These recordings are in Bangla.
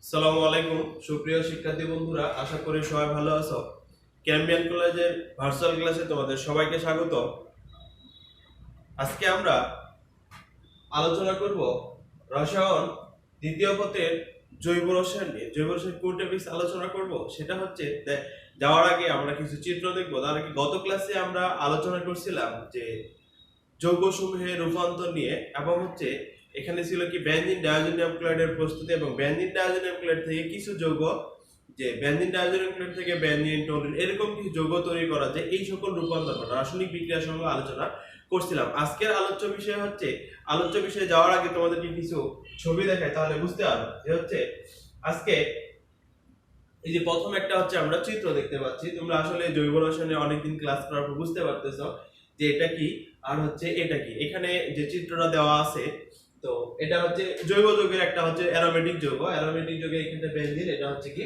আসসালামু আলাইকুম সুপ্রিয় শিক্ষার্থী বন্ধুরা, আশা করি সবাই ভালো আছো। ক্যাম্বিয়ান কলেজের ভার্চুয়াল ক্লাসে তোমাদের সবাইকে স্বাগত। আজকে আমরা আলোচনা করব রসায়ন দ্বিতীয় পত্রের জৈব রসায়ন নিয়ে। জৈব রসায়ন কোন টপিকস আলোচনা করব সেটা হচ্ছে যাওয়ার আগে আমরা কিছু চিত্র দেখব। তার আগে গত ক্লাসে আমরা আলোচনা করছিলাম যে যৌগসমূহের রূপান্তর নিয়ে, এবং হচ্ছে এখানে ছিল কি বেনজিন ডাইজোনিয়াম ক্লোরাইডের প্রস্তুতি, এবং বেনজিন ডাইজোনিয়াম ক্লোরাইড থেকে কিছু যৌগ, যে বেনজিন ডাইজোনিয়াম ক্লোরাইড থেকে বেনজিন টলুইন এরকম কিছু যৌগ তৈরি করা যায়, এই সকল রূপান্তর রাসায়নিক বিক্রিয়ার সঙ্গে আলোচনা করছিলাম। আজকের আলোচ্য বিষয়ে যাওয়ার আগে তোমাদেরকে কিছু ছবি দেখাই, তাহলে বুঝতে পারবে যে হচ্ছে আজকে এই যে প্রথম একটা হচ্ছে আমরা চিত্র দেখতে পাচ্ছি। তোমরা আসলে জৈব রসায়নে অনেকদিন ক্লাস করার পর বুঝতে পারতেছো যে এটা কি আর হচ্ছে এটা কি। এখানে যে চিত্রটা দেওয়া আছে, তো এটা হচ্ছে জৈব যৌগের একটা হচ্ছে অ্যারোমেটিক যৌগ। অ্যারোমেটিক যৌগের এখানে বেনজিন, এটা হচ্ছে কি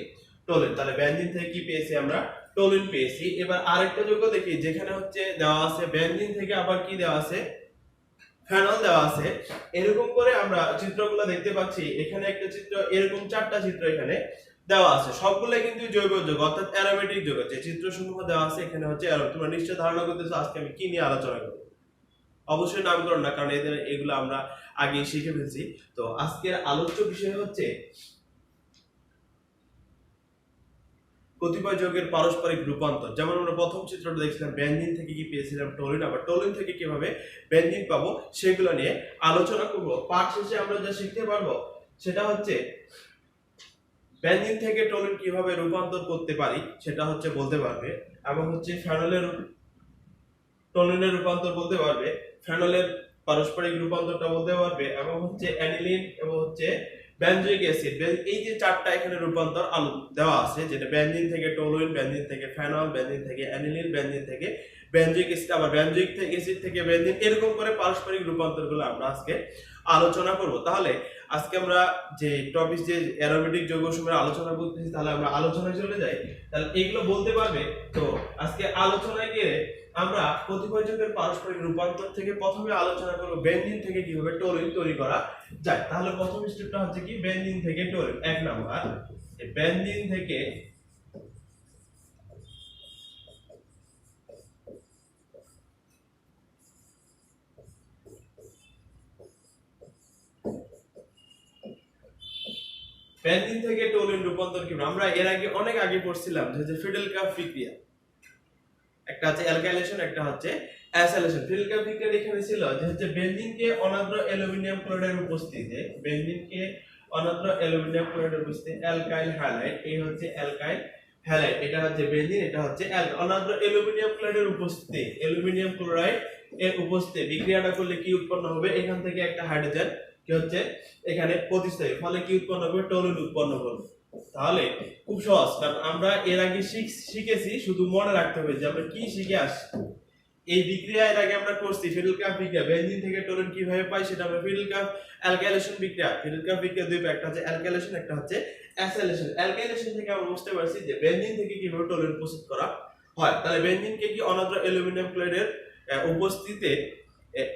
টলুইন। তাহলে বেনজিন থেকে কি পেয়েছি আমরা? টলুইন পেয়েছি। এবার আরেকটা যৌগ দেখি, যেখানে হচ্ছে দেওয়া আছে বেনজিন থেকে আবার কি দেওয়া আছে? ফেনল দেওয়া আছে। এরকম করে আমরা চিত্রগুলো দেখতে পাচ্ছি। এখানে একটা চিত্র, এরকম চারটা চিত্র এখানে দেওয়া আছে, সবগুলো কিন্তু জৈব যৌগ অর্থাৎ অ্যারোমেটিক যৌগ। যে চিত্রসমূহ দেওয়া আছে এখানে হচ্ছে তোমরা নিশ্চয় ধারণা করতেছো আজকে আমি কি নিয়ে আলোচনা করব। অবশ্যই নামকরণ না, কারণ এগুলো আমরা আগে শিখে ফেলছি। তো আজকের আলোচ্য বিষয় হচ্ছে কতিপয় যৌগের পারস্পরিক রূপান্তর। যেমন আমরা প্রথম চিত্রটা দেখছিলাম, বেনজিন থেকে কি পেয়েছিলাম? টলুইন। আবার টলুইন থেকে কিভাবে বেনজিন পাবো সেগুলো নিয়ে আলোচনা করব। পাঠ শেষে আমরা যা শিখতে পারবো সেটা হচ্ছে বেনজিন থেকে টলুইন কিভাবে রূপান্তর করতে পারি সেটা হচ্ছে বলতে পারবে, এবং হচ্ছে ফেনলের টলুইনের রূপান্তর বলতে পারবে, ফেনলের পারস্পরিক রূপান্তরটা বলতে পারবে, এবং হচ্ছে অ্যানিলিন এবং হচ্ছে বেনজোইক অ্যাসিড। এই যে চারটা এখানে রূপান্তর দেওয়া আছে, যেটা বেনজিন থেকে টলুইন, বেনজিন থেকে ফেনল, বেনজিন থেকে অ্যানিলিন, বেনজিন থেকে বেনজোইক অ্যাসিড, আবার বেনজোইক অ্যাসিড থেকে বেনজিন, এরকম করে পারস্পরিক রূপান্তরগুলো আমরা আজকে আলোচনা করব। তাহলে আজকে আমরা যে টপিক, যে অ্যারোমেটিক যৌগসমূহের আলোচনা করতেছি, তাহলে আমরা আলোচনায় চলে যাই। তাহলে এগুলো বলতে পারবে। তো আজকে আলোচনায় গিয়ে আমরা কতিপয় যৌগের পারস্পরিক রূপান্তর থেকে প্রথমে আলোচনা করব বেনজিন থেকে কিভাবে টলুইন তৈরি করা যায়। তাহলে প্রথম স্টেপটা হচ্ছে কি বেনজিন থেকে টলুইন। এক নাম্বার, বেনজিন থেকে বেনজিন থেকে টলুইন রূপান্তর কি আমরা এর আগে অনেক আগে পড়ছিলাম, যে ফিডেল-কাপ বিক্রিয়া। একটা আছে অ্যালকাইলেশন, একটা হচ্ছে অ্যাসাইলেশন। ফিডেল-কাপ বিক্রিয়া এখানে ছিল যে হচ্ছে বেনজিনকে অনাদ্র অ্যালুমিনিয়াম ক্লোরাইডের উপস্থিতিতে, বেনজিনকে অনাদ্র অ্যালুমিনিয়াম ক্লোরাইডের উপস্থিতিতে অ্যালকাইল হ্যালাইড, এই হচ্ছে অ্যালকাইল হ্যালাইড, এটা হচ্ছে বেনজিন, এটা হচ্ছে অনাদ্র অ্যালুমিনিয়াম ক্লোরাইডের উপস্থিতিতে, অ্যালুমিনিয়াম ক্লোরাইড এর উপস্থিতিতে বিক্রিয়াটা করলে কি উৎপন্ন হবে? এখান থেকে একটা হাইড্রোজেন কি হচ্ছে এখানে প্রতিস্থাপী, ফলে কি উৎপন্ন হবে? টলুইন উৎপন্ন করবে। তাহলে খুব সহজ, কারণ আমরা এর আগে শিখেছি, শুধু মনে রাখতে হবে যে আমরা কি শিখে আসছি। এই বিক্রিয়া এর আগে আমরা করছি ফিডেল-কাপ বিক্রিয়া, বেনজিন থেকে টলুইন কিভাবে পাই সেটা আমরা ফিডেল-কাপ অ্যালকাইলেশন বিক্রিয়া। ফিডেল-কাপ বিক্রিয়া দুই একটা হচ্ছে অ্যালকাইলেশন, একটা হচ্ছে অ্যাসাইলেশন। অ্যালকাইলেশন থেকে আমরা বুঝতে পারছি যে বেনজিন থেকে কিভাবে টলুইন প্রস্তুত করা হয়। তাহলে বেনজিনকে কি অনাদ্র অ্যালুমিনিয়াম ক্লোরাইডের উপস্থিতিতে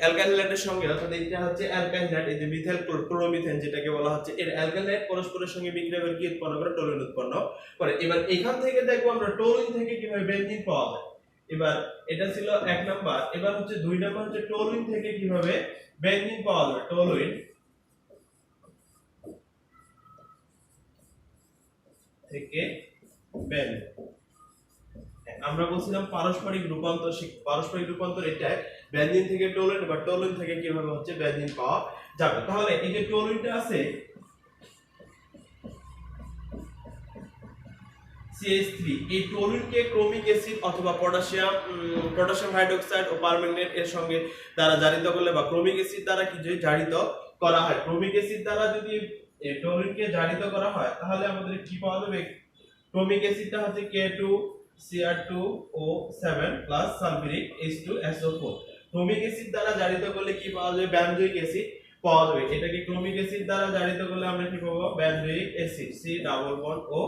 অ্যালকাইল হ্যালাইডের সঙ্গে, অর্থাৎ এটা হচ্ছে অ্যালকাইল হ্যালাইড, এই যে মিথাইল ক্লোরোমিথেন যেটাকে বলা হচ্ছে, এর অ্যালকাইল হ্যালাইড পরস্পরের সঙ্গে বিক্রিয়া করে কি উৎপন্ন করে? টলুইন উৎপন্ন করে। এবার এখান থেকে দেখবো আমরা টলুইন থেকে কিভাবে বেনজিন পাওয়া যায়। এবার এটা ছিল এক নাম্বার। এবার হচ্ছে দুই নাম্বার হচ্ছে টলুইন থেকে কিভাবে বেনজিন পাওয়া যায়। টলুইন থেকে বেনজিন, আমরা বলছিলাম পারস্পরিক রূপান্তর এটা বেনজিন থেকে টলুইন, বা টলুইন থেকে কিভাবে হচ্ছে বেনজিন পাওয়া যাবে। তাহলে এই যে টলুইনটা আছে CH3, এই টলুইনকে ক্রোমিক অ্যাসিড অথবা পটাশিয়াম হাইড্রোক্সাইড ও পারম্যাঙ্গনেট এর সঙ্গে দ্বারা জারিত করলে, বা ক্রোমিক অ্যাসিড দ্বারা কি জারিত করা হয়, ক্রোমিক অ্যাসিড দ্বারা যদি এই টলুইনকে জারিত করা হয়, তাহলে আমাদের কি পাওয়া যাবে? ক্রোমিক অ্যাসিডটা হচ্ছে K2Cr2O7 plus sulphuric H2SO4। Chromic acid দ্বারা জারিত করলে কি পাওয়া যাবে? বেনজোইক অ্যাসিড পাওয়া যাবে। এটাকে ক্রোমিক অ্যাসিড দ্বারা জারিত করলে আমরা কি পাবো? Benzoic acid C+O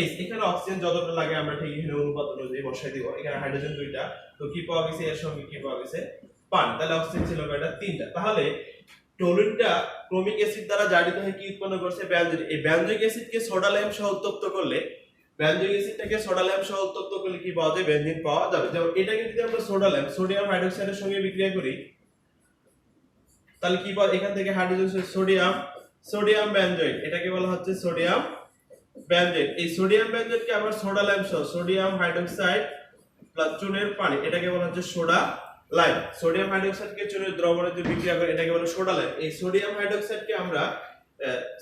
H। এখানে অক্সিজেন যতটা লাগে আমরা ঠিক এখানে অনুপাত অনুযায়ী বসাই দিব। এখানে হাইড্রোজেন দুইটা, তো কি পাওয়া গেছে? এর সঙ্গে কি পাওয়া গেছে? পানি। তাহলে অক্সিজেন ছিল কয়টা? তিনটা। তাহলে টলুইনটা ক্রোমিক অ্যাসিড দ্বারা জারিত হয়ে কি উৎপন্ন করছে বেনজোইক। এই বেনজোইক অ্যাসিডকে সোডা ল্যাম্প সহ উত্তপ্ত করলে বেনজোইক অ্যাসিডটাকে সোডা ল্যাম্প সহ উত্তপ্ত করলে কি পাওয়া যায় বেনজিন পাওয়া যাবে। যেমন এটাকে যদি আমরা সোডা ল্যাম্প সোডিয়াম হাইড্রোক্সাইডের সঙ্গে বিক্রিয়া করি তাহলে কি পাওয়া এখান থেকে হাইড্রোজেন সোডিয়াম সোডিয়াম বেনজোইট এটাকে বলা হচ্ছে সোডিয়াম বেনজোইট। এই সোডিয়াম বেনজোইটকে আবার সোডা ল্যাম্প সহ সোডিয়াম হাইড্রোক্সাইড প্লাস চুনের পানি এটাকে বলা হচ্ছে সোডা লাইম। সোডিয়াম হাইড্রোক্সাইডকে চুনের দ্রবণে যে বিক্রিয়া করে এটাকে বলে সোডা লাইম। এই সোডিয়াম হাইড্রোক্সাইডকে আমরা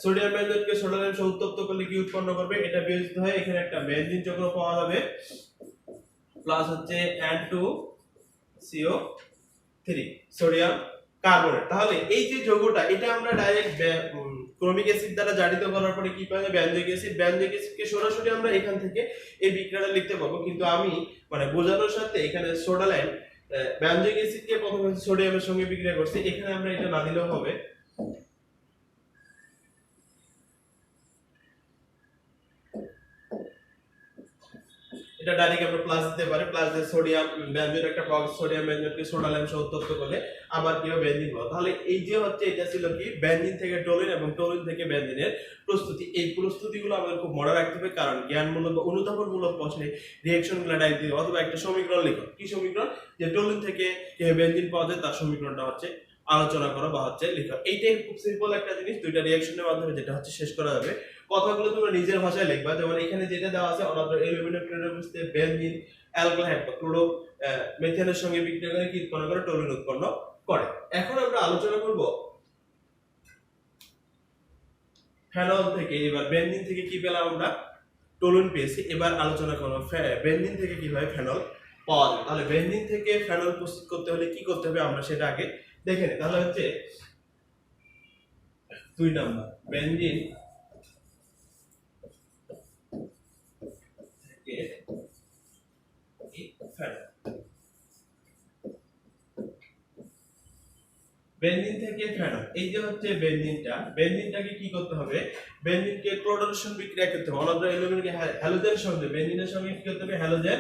সোডিয়াম বেনজোইটকে সোডা লাইম সহ উত্তপ্ত করলে কি উৎপন্ন করবে এটা বিয়োজিত হয় এখানে একটা বেনজিন চক্র পাওয়া যাবে প্লাস হচ্ছে N2CO3 সোডিয়াম কার্বনেট। তাহলে এই যে যৌগটা এটা আমরা ডাইরেক্ট ক্রোমিক অ্যাসিড দ্বারা জারিত করার পরে কি পাওয়া যায় বেনজোইক অ্যাসিড। বেনজোইক অ্যাসিডকে সরাসরি আমরা এখান থেকে এই বিক্রিয়াটা লিখতে পারবো, কিন্তু আমি মানে বোঝানোর সাথে এখানে সোডা লাইম বেনজোইক অ্যাসিডকে প্রথমে সোডিয়ামের সঙ্গে বিক্রিয়া করছে, এখানে আমরা এটা না দিলেও হবে। এটা ডাইরেক্ট আমরা প্লাস দিতে পারি, প্লাস দিয়ে সোডিয়াম বেনজোইট একটা পাওয়া সোডিয়াম বেনজোইটকে সোডা লাইম সহ উত্তপ্ত করলে আবার কি হবে বেনজিন পাওয়া। তাহলে এই যে হচ্ছে এটা ছিল কি বেনজিন থেকে টলুইন এবং টলুইন থেকে বেনজিনের প্রস্তুতি। এই প্রস্তুতিগুলো আমাদের খুব মনে রাখতে হবে, কারণ জ্ঞানমূলক বা অনুধাবনমূলক প্রশ্নে রিঅ্যাকশনগুলো ডাইরেক্ট দিতে অথবা একটা সমীকরণ লিখো। কি সমীকরণ? যে টলুইন থেকে কিভাবে বেনজিন পাওয়া যায় তার সমীকরণটা হচ্ছে আলোচনা করা বা হচ্ছে লেখা। এইটাই খুব সিম্পল একটা জিনিস, দুইটা রিঅ্যাকশনের মাধ্যমে যেটা হচ্ছে শেষ করা যাবে। কথাগুলো তোমরা নিজের ভাষায় লিখবা। যেমন এখানে যেটা দেওয়া আছে অনাদ্র অ্যালুমিনিয়াম ক্লোরাইডে বেনজিন অ্যালকোহল বা ক্লোরো মিথেনের সঙ্গে বিক্রিয়া করে কি উৎপন্ন করে টলুইন উৎপন্ন করে। এখন আমরা আলোচনা করব ফেনল থেকে। এবার বেনজিন থেকে কি পেলাম আমরা টলুইন পেয়েছি। এবার আলোচনা করব বেনজিন থেকে কিভাবে ফেনল পাওয়া যায়। তাহলে বেনজিন থেকে ফেনল প্রস্তুত করতে হলে কি করতে হবে আমরা সেটা আগে দেখে নিই। তাহলে হচ্ছে 2 নাম্বার বেনজিন থেকে ফেনল। বেনজিন থেকে ফেনল এই যে হচ্ছে বেনজিনটাকে কি করতে হবে বেনজিনকে ক্লোরিনেশন বিক্রিয়া করতে হবে। অনাদ্র অ্যালুমিনিয়ামকে হ্যালোজেন সংযোগ বেনজিনের সঙ্গে কি করতে হবে হ্যালোজেন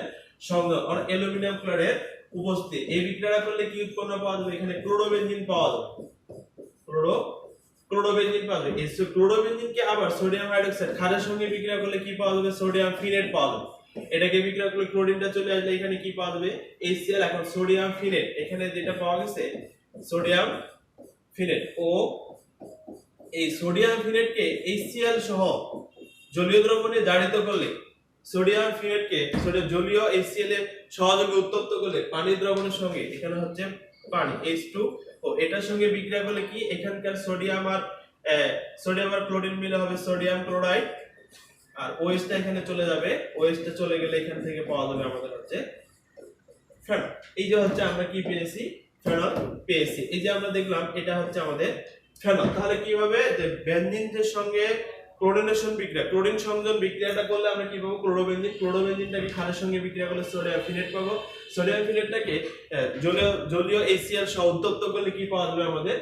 সংযোগ অ্যালুমিনিয়াম ক্লোরাইড উপস্থিত। এই বিক্রিয়া করলে কি উৎপন্ন পাওয়া যাবে এখানে ক্লোরোবেনজিন পাওয়া যাবে। ক্লোরোবেনজিন পাওয়া যাবে। এই ক্লোরোবেনজিনকে আবার সোডিয়াম হাইড্রোক্সাইড ক্ষারের সঙ্গে বিক্রিয়া করলে কি পাওয়া যাবে সোডিয়াম ফিনেট পাওয়া যাবে। এটাকে বিক্রিয়া করলে ক্লোরিনটা চলে আসলে এখানে কি পাওয়া যাবে HCl। এখন সোডিয়াম ফিনেট এখানে যেটা পাওয়া গেছে সোডিয়াম ফিনেট ও এই সোডিয়াম ফিনেটকে HCl সহ জলীয় দ্রবণে জারিত করলে সোডিয়াম ফিনেটকে জলীয় HCl এর সহযোগে উত্তপ্ত করলে পানির দ্রবণের সঙ্গে এখানে হচ্ছে পানি H2 ও এটার সঙ্গে বিক্রিয়া করলে কি এখানকার সোডিয়াম আর ক্লোরিন মিলে হবে সোডিয়াম ক্লোরাইড আর OH টা এখানে চলে যাবে। OH টা চলে গেলে এখান থেকে পাওয়া যাবে আমাদের হচ্ছে ফেনল। এই যে হচ্ছে আমরা কি পেয়েছি ফেনল পেয়েছি। এই যে আমরা দেখলাম এটা হচ্ছে আমাদের ফেনল। তাহলে কি হবে যে বেনজিনের সঙ্গে ক্লোরিনেশন বিক্রিয়া ক্লোরিন সংযোজন বিক্রিয়াটা করলে আমরা কি পাবো ক্লোরোবেনজিনটাকে ক্ষারের সঙ্গে বিক্রিয়া করলে সোডিয়াম ফিনেট পাবো। সোডিয়াম ফিনেটটাকে জলীয় HCl সহ উত্তপ্ত করলে কি পাওয়া যাবে আমাদের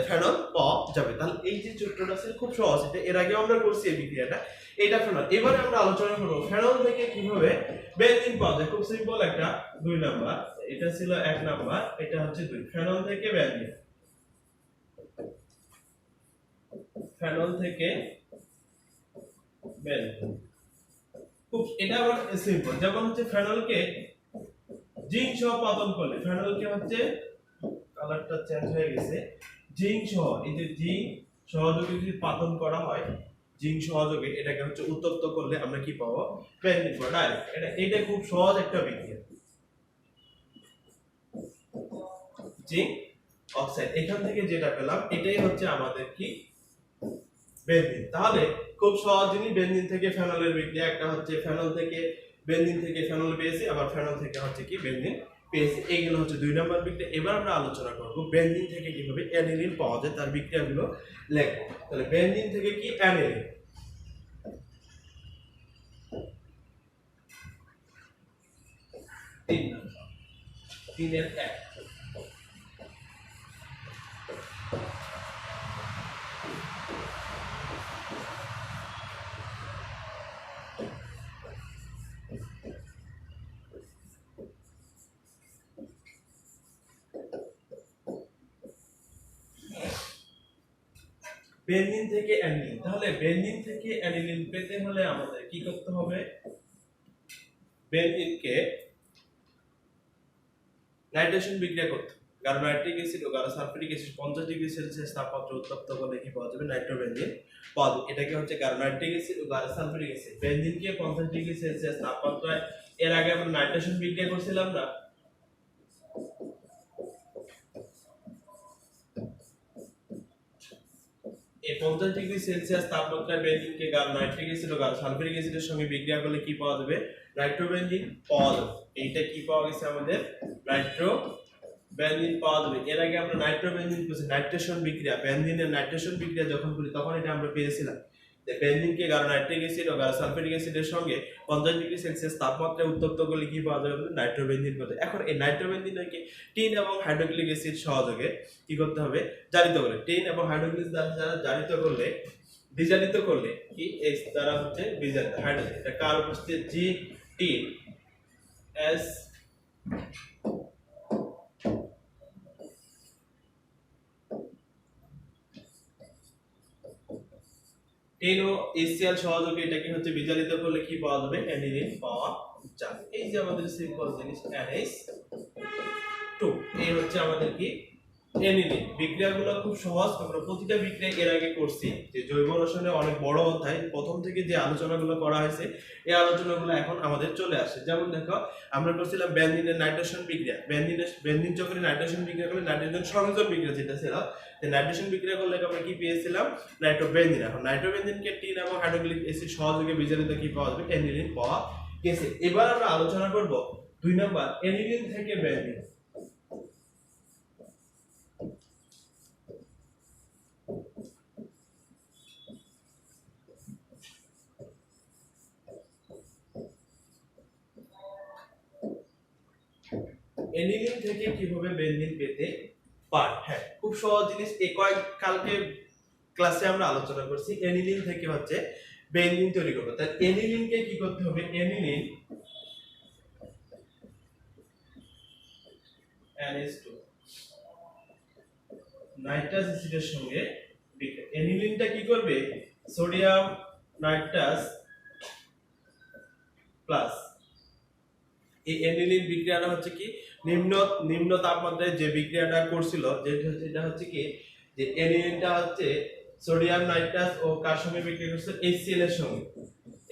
ফেনল পাওয়া যাবে। তাহলে এই যে চিত্রটা আছে খুব সহজ, এটা এর আগে আমরা করছি এই বিক্রিয়াটা, এটা ফেনল। এবারে আমরা আলোচনা করব ফেনল থেকে কিভাবে বেনজিন পাওয়া যায়। খুব সিম্পল একটা 2 নাম্বার, এটা ছিল 1 নাম্বার, এটা হচ্ছে 2। ফেনল থেকে বেনজিন, ফেনল থেকে বেনজিন খুব এটা আবার সিম্পল। যেমন হচ্ছে ফেনলকে জিঙ্ক সহ পাতন করলে ফেনলকে হচ্ছে কালারটা চেঞ্জ হয়ে গেছে জিঙ্ক সহ এই যে জিঙ্ক সহযোগে যদি পাতন করা হয় জিঙ্ক সহযোগে এটাকে হচ্ছে উত্তপ্ত করলে আমরা কি পাবো বেনজিন পাবো ডাইরেক্ট। এটা খুব সহজ একটা বিক্রিয়া। জিঙ্ক অক্সাইড এখান থেকে যেটা পেলাম এটাই হচ্ছে আমাদের কি বেনজিন। তাহলে খুব সহজ জিনিস বেনজিন থেকে ফেনলের বিক্রিয়া। একটা হচ্ছে ফেনল থেকে বেনজিন থেকে ফেনল পেয়েছি, আবার ফেনল থেকে হচ্ছে কি বেনজিন পেয়েছি। এইগুলো হচ্ছে 2 নাম্বার বিক্রিয়া। এবার আমরা আলোচনা করব বেনজিন থেকে কিভাবে অ্যানিলিন পাওয়া যায় তার বিক্রিয়াগুলো লিখব। তাহলে বেনজিন থেকে কি অ্যানিলিন, 3 নাম্বার 3 এর 1। বেনজিন থেকে অ্যানিলিন, তাহলে বেনজিন থেকে অ্যানিলিন পেতে হলে আমাদের কি করতে হবে? বেনজিনকে নাইট্রেশন বিক্রিয়া করতে হবে। কারণ নাইট্রিক অ্যাসিড ও সালফিউরিক অ্যাসিড 50 ডিগ্রি সেলসিয়াস তাপমাত্রায় উত্তপ্ত করলে কি পাওয়া যাবে? নাইট্রোবেনজিন পাওয়া যাবে। এটাকে হচ্ছে নাইট্রিক অ্যাসিড ও সালফিউরিক অ্যাসিড। বেনজিনকে 50 ডিগ্রি সেলসিয়াস তাপমাত্রায়, এর আগে আমরা নাইট্রেশন বিক্রিয়া করছিলাম না? এই 50 ডিগ্রি সেলসিয়াস তাপমাত্রায় বেনজিনকে নাইট্রিক অ্যাসিড ও সালফিউরিক অ্যাসিডের সঙ্গে বিক্রিয়া করলে কি পাওয়া যাবে? নাইট্রোবেনজিন পাওয়া যাবে। এইটা কি পাওয়া গেছে আমাদের? নাইট্রোবেনজিন পাওয়া যাবে। এর আগে আমরা নাইট্রোবেনজিন করছি নাইট্রেশন বিক্রিয়া, বেনজিনের নাইট্রেশন বিক্রিয়া যখন করি তখন এটা আমরা পেয়েছিলাম যে বেনজিনকে নাইট্রিক অ্যাসিড ও সালফিউরিক অ্যাসিডের সঙ্গে 50 ডিগ্রি সেলসিয়াস তাপমাত্রায় উত্তপ্ত করলে কি পাওয়া যাবে? নাইট্রোবেনজিন পাওয়া যায়। এখন এই নাইট্রোবেনজিনকে টিন এবং হাইড্রোক্লোরিক অ্যাসিড সহযোগে কি করতে হবে? জারিত করলে, টিন এবং হাইড্রোক্লোরিক দ্বারা জারিত করলে, বিজারিত করলে কি এই দ্বারা হচ্ছে বিজারিত হাইড্রোজেন, এটা কার উপস্থিত? জি টিন এস টেন ও HCl সহযোগে এটাকে হচ্ছে বিজারিত করলে কি পাওয়া যাবে? অ্যানিলিন পাওয়া যাবে। এই যে আমাদের সিম্পল জিনিস NH2, এই হচ্ছে আমাদের কি? অ্যানিলিন। বিক্রিয়াগুলো খুব সহজ, আমরা প্রতিটা বিক্রিয়া এর আগে করছি যে জৈব রসায়নে অনেক বড় অধ্যায়, প্রথম থেকে যে আলোচনাগুলো করা হয়েছে এই আলোচনাগুলো এখন আমাদের চলে আসে। যেমন দেখো আমরা করছিলাম বেনজিনের নাইট্রেশন বিক্রিয়া, বেনজিন যখন নাইট্রেশন বিক্রিয়া করলে নাইট্রোজেন সংযোজন বিক্রিয়া যেটা ছিল, নাইট্রেশন বিক্রিয়া করলে আমরা কি পেয়েছিলাম? নাইট্রোবেনজিন। এখন নাইট্রোবেনজিনকে টিন এবং হাইড্রোক্লোরিক অ্যাসিড সহযোগে বিজারিত কি পাওয়া যাবে? অ্যানিলিন পাওয়া গেছে। এবার আমরা আলোচনা করব 2 নাম্বার অ্যানিলিন থেকে বেনজিন। অ্যানিলিন থেকে কিভাবে বেনজিন পেতে পারি? হ্যাঁ, খুব সহজ জিনিস। এই কালকে ক্লাসে আমরা আলোচনা করছি অ্যানিলিন থেকে হচ্ছে বেনজিন তৈরি করব। তাই অ্যানিলিনকে কি করতে হবে? অ্যানিলিন NH2 নাইট্রাস অ্যাসিডের সঙ্গে বিক্রিয়া। অ্যানিলিনটা কি করবে? সোডিয়াম নাইট্রাস প্লাস, এই অ্যানিলিন বিক্রিয়াটা হচ্ছে কি নিম্ন তাপমাত্রায় যে বিক্রিয়াটা করছিল, যেটা হচ্ছে কি যে অ্যানিলিনটা হচ্ছে সোডিয়াম নাইট্রাস ও কার সঙ্গে বিক্রিয়া করছে? HCl এর সঙ্গে।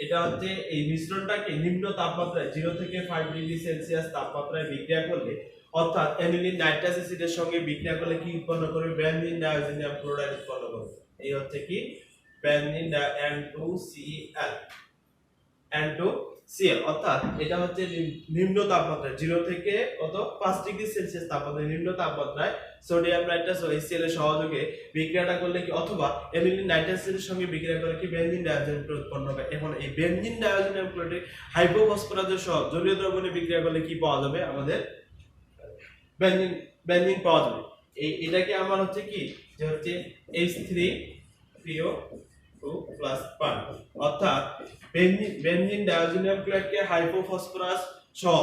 এটা হচ্ছে এই মিশ্রণটাকে নিম্ন তাপমাত্রায় 0 থেকে 5 ডিগ্রি সেলসিয়াস তাপমাত্রায় বিক্রিয়া করলে, অর্থাৎ অ্যানিলিন নাইট্রাস অ্যাসিডের সঙ্গে বিক্রিয়া করলে কি উৎপন্ন করবে? বেনজিন ডাইওজিনিয়াম ক্লোরাইড উৎপন্ন করবে। এই হচ্ছে কি বেনজিন N2Cl, N2Cl, অর্থাৎ এটা হচ্ছে নিম্ন তাপমাত্রায় 0 থেকে কত 5 ডিগ্রি সেলসিয়াস তাপমাত্রায় নিম্ন তাপমাত্রায় সোডিয়াম নাইট্রাস ও HCl এর সহযোগে বিক্রিয়াটা করলে কি, অথবা অ্যানিলিন নাইট্রাস এর সঙ্গে বিক্রিয়া করলে কি বেনজিন ডাইওজিনিয়াম ক্লোরাইড উৎপন্ন হবে। এখন এই বেনজিন ডাইওজিনিয়াম ক্লোরাইড হাইপোফসফরাসের সহ জলীয় দ্রবণে বিক্রিয়া করলে কি পাওয়া যাবে? আমাদের বেনজিন বেনজিন পাওয়া যাবে। এটাকে আমার হচ্ছে কি যে হচ্ছে H3PO2 পানি, অর্থাৎ বেনজিন ডাইওজিনিয়াম ক্লোরাইডকে হাইপোফসফরাস সহ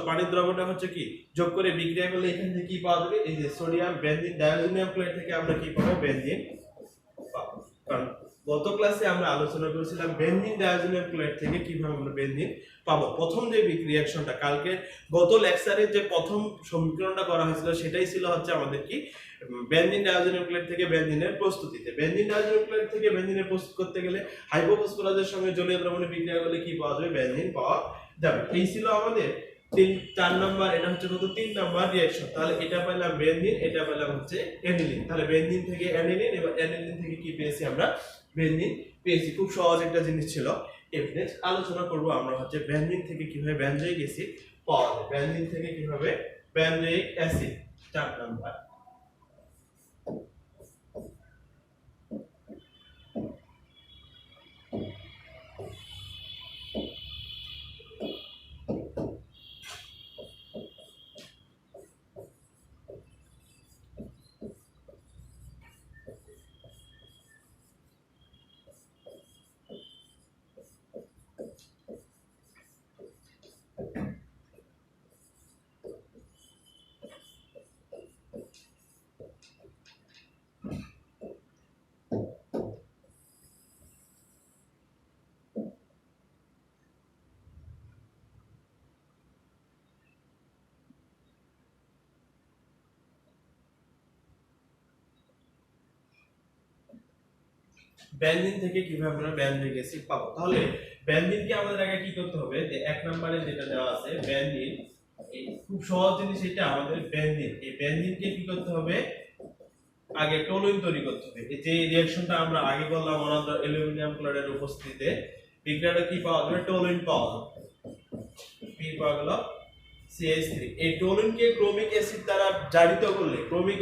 পানির দ্রবণে হচ্ছে কি যোগ করে বিক্রিয়া করলে এখান থেকে কি পাওয়া যাবে? এই যে সোডিয়াম বেনজিন ডাইওজিনিয়াম ক্লোরাইড থেকে আমরা কি পাবো? বেনজিন পাবো। কারণ গত ক্লাসে আমরা আলোচনা করেছিলাম বেনজিন ডাইওজিনিয়াম ক্লোরাইড থেকে কিভাবে আমরা বেনজিন পাবো। প্রথম যে রিঅ্যাকশনটা কালকে গত লেকচারে যে প্রথম সমীকরণটা করা হয়েছিল সেটাই ছিল হচ্ছে আমাদের কি বেনজিন ডাইওজিনিয়াম ক্লোরাইড থেকে বেনজিনের প্রস্তুতিতে। বেনজিন ডাইওজিনিয়াম ক্লোরাইড থেকে বেনজিনের প্রস্তুত করতে গেলে হাইপোফসফরাসের সঙ্গে জলীয় দ্রবণে বিক্রিয়া করলে কি পাওয়া যাবে? বেনজিন পাওয়া যাবে। এই ছিল আমাদের 4 নাম্বার, এটা হচ্ছে কত? 3 নাম্বার রিঅ্যাকশন। তাহলে এটা পেলাম বেনজিন, এটা পেলাম হচ্ছে অ্যানিলিন। তাহলে বেনজিন থেকে অ্যানিলিন, এবার অ্যানিলিন থেকে কি পেয়েছি আমরা? বেনজিন পেয়েছি। খুব সহজ একটা জিনিস ছিল। নেক্সট আলোচনা করব আমরা হচ্ছে বেনজিন থেকে কিভাবে বেনজোইক অ্যাসিড পাওয়া যায়। বেনজিন থেকে কিভাবে বেনজোইক অ্যাসিড, 4 নাম্বার। বেনজিন থেকে কিভাবে আমরা বেনজয়িক অ্যাসিড পাবো। তাহলে বেনজিনকে আমাদের আগে কি করতে হবে, যে এক নম্বরে যেটা দেওয়া আছে বেনজিন, এই খুব সহজ জিনিস এটা আমাদের বেনজিন। এই বেনজিনকে কি করতে হবে, আগে টলুইন তৈরি করতে হবে। এই যে রিঅ্যাকশনটা আমরা আগে করলাম অনাদ্র অ্যালুমিনিয়াম ক্লোরাইডের উপস্থিতিতে, বিক্রিয়াটা কি পাওয়া যাবে, টলুইন পাওয়া যাবে। পি পাওয়া গেল CH3। এই টলুইনকে ক্রোমিক অ্যাসিড দ্বারা জারিত করলে, ক্রোমিক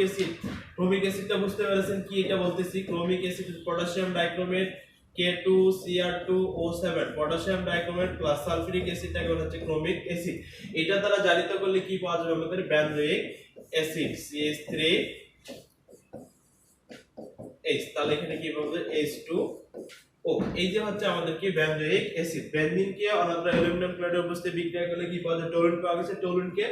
অ্যাসিডটা বুঝতে পেরেছেন কি এটা বলতেছি, chromic acid potassium dichromate K2Cr2O7, potassium dichromate plus sulphuric অ্যাসিডটাকে বলা হচ্ছে ক্রোমিক অ্যাসিড। এটা দ্বারা জারিত করলে কি পাওয়া যাবে আমাদের, বেনজয়িক অ্যাসিড CH3 H। তাহলে এখানে কি পাবো, H2O। এই যে হচ্ছে আমাদের কি বেনজয়িক অ্যাসিড। বেনজিনকে অনাদ্র অ্যালুমিনিয়াম ক্লোরাইডের উপস্থিতিতে বিক্রিয়া করলে কি পাওয়া যায়, টলুইন পাওয়া গেছে। টলুইনকে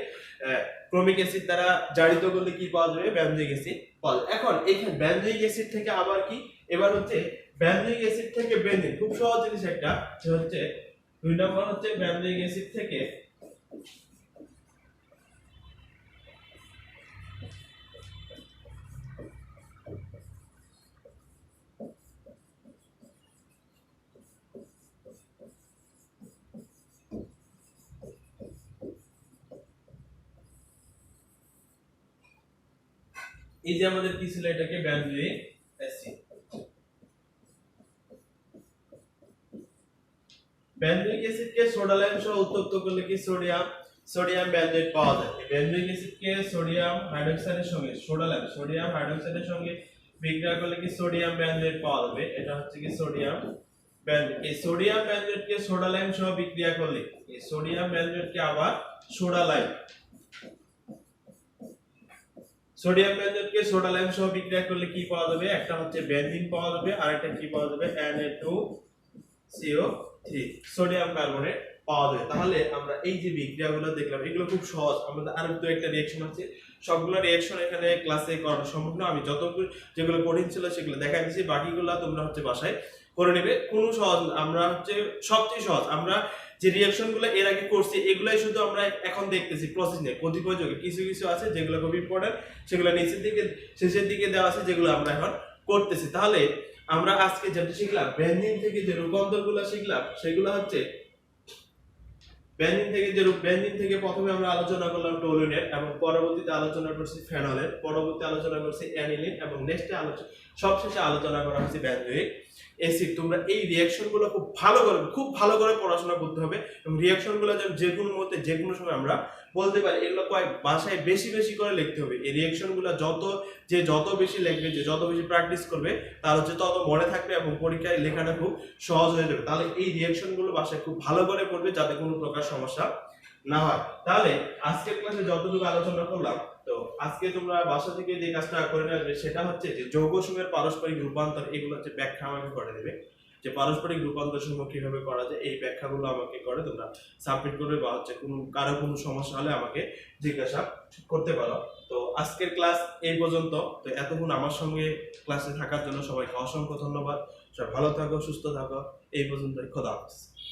ক্রোমিক অ্যাসিড দ্বারা জারিত করলে কি পাওয়া যাবে, বেনজয়িক অ্যাসিড পাওয়া যায়। এখন এইখানে বেনজয়িক অ্যাসিড থেকে আবার কি, এবার হচ্ছে বেনজয়িক অ্যাসিড থেকে বেনজিন, খুব সহজ জিনিস একটা, যে হচ্ছে 2 নম্বর হচ্ছে বেনজয়িক অ্যাসিড থেকে এই যে আমাদের কি ছিল, এটাকে বেনজয়িক অ্যাসিড। বেনজয়িক অ্যাসিডকে সোডা লাইম সহ উত্তপ্ত করলে কি সোডিয়াম বেনজয়েট পাওয়া যায়। এই বেনজয়িক অ্যাসিডকে সোডিয়াম হাইড্রোক্সাইডের সঙ্গে সোডিয়াম হাইড্রোক্সাইডের সঙ্গে বিক্রিয়া করলে কি সোডিয়াম বেনজয়েট পাওয়া যাবে। এটা হচ্ছে কি সোডিয়াম বেনজয়েট। এই সোডিয়াম বেনজয়েটকে সোডা লাইম সহ বিক্রিয়া করলে, এই সোডিয়াম বেনজয়েটকে আবার সোডা লাইম সহ বিক্রিয়া করলে কি পাওয়া যাবে, একটা হচ্ছে বেনজিন পাওয়া যাবে, আর একটা কি পাওয়া যাবে, Na2CO3 সোডিয়াম কার্বনেট পাওয়া যাবে। তাহলে আমরা এই যে বিক্রিয়াগুলো দেখলাম এগুলো খুব সহজ। আমাদের আরো দু একটা রিঅ্যাকশন আছে, সবগুলো রিঅ্যাকশন এখানে ক্লাসে করানো সম্ভব না। আমি যতগুলো যেগুলো কঠিন ছিল সেগুলো দেখাই দিয়েছি, বাকিগুলো তোমরা হচ্ছে বাসায় করে নেবে। কোনো সহজ, আমরা হচ্ছে সবচেয়ে সহজ আমরা যে রিঅ্যাকশনগুলো এর আগে করছি এগুলাই শুধু আমরা এখন দেখতেছি প্রসেস নিয়ে। কতিপয় যোগে কিছু কিছু আছে যেগুলো খুব ইম্পর্টেন্ট, সেগুলো নিচের দিকে শেষের দিকে দেওয়া আছে, যেগুলো আমরা এখন করতেছি। তাহলে আমরা আজকে যেটা শিখলাম, বেনজিন থেকে যে রূপান্তরগুলো শিখলাম সেগুলো হচ্ছে বেনজিন থেকে প্রথমে আমরা আলোচনা করলাম টলুইনের, এবং পরবর্তীতে আলোচনা করছি ফেনলের, পরবর্তী আলোচনা করছি অ্যানিলিন, এবং নেক্সটে সবশেষে আলোচনা করা হচ্ছে বেনজয়িক অ্যাসিড। তোমরা এই রিঅ্যাকশনগুলো খুব ভালো করে পড়াশোনা করতে হবে, এবং রিঅ্যাকশনগুলো যেন যে কোনো মুহূর্তে যে কোনো সময় আমরা বলতে পারি। এগুলো কয়েক ভাষায় বেশি করে লিখতে হবে। এই রিঅ্যাকশনগুলো যত বেশি লিখবে, যে যত বেশি প্র্যাকটিস করবে, তার হচ্ছে তত মনে থাকবে এবং পরীক্ষায় লেখাটা খুব সহজ হয়ে যাবে। তাহলে এই রিঅ্যাকশনগুলো ভাষায় খুব ভালো করে পড়বে, যাতে কোনো প্রকার সমস্যা না হয়। তাহলে আজকের ক্লাসে যতটুকু আলোচনা করলাম, তো আজকে তোমরা বাসা থেকে যে কাজটা করে নেবে সেটা হচ্ছে যে যৌগ সমূহের পারস্পরিক রূপান্তর, এগুলো হচ্ছে ব্যাখ্যা আমাকে করে দেবে, যে পারস্পরিক রূপান্তর সমূহ কিভাবে করা যায়। এই ব্যাখ্যাগুলো আমাকে করে তোমরা সাবমিট করবে, বা হচ্ছে কারো কোনো সমস্যা হলে আমাকে জিজ্ঞাসা করতে পারো। তো আজকের ক্লাস এই পর্যন্ত। তো এতক্ষণ আমার সঙ্গে ক্লাসে থাকার জন্য সবাইকে অসংখ্য ধন্যবাদ। সবাই ভালো থাকো, সুস্থ থাকো। এই পর্যন্তই, খোদা হাফেজ।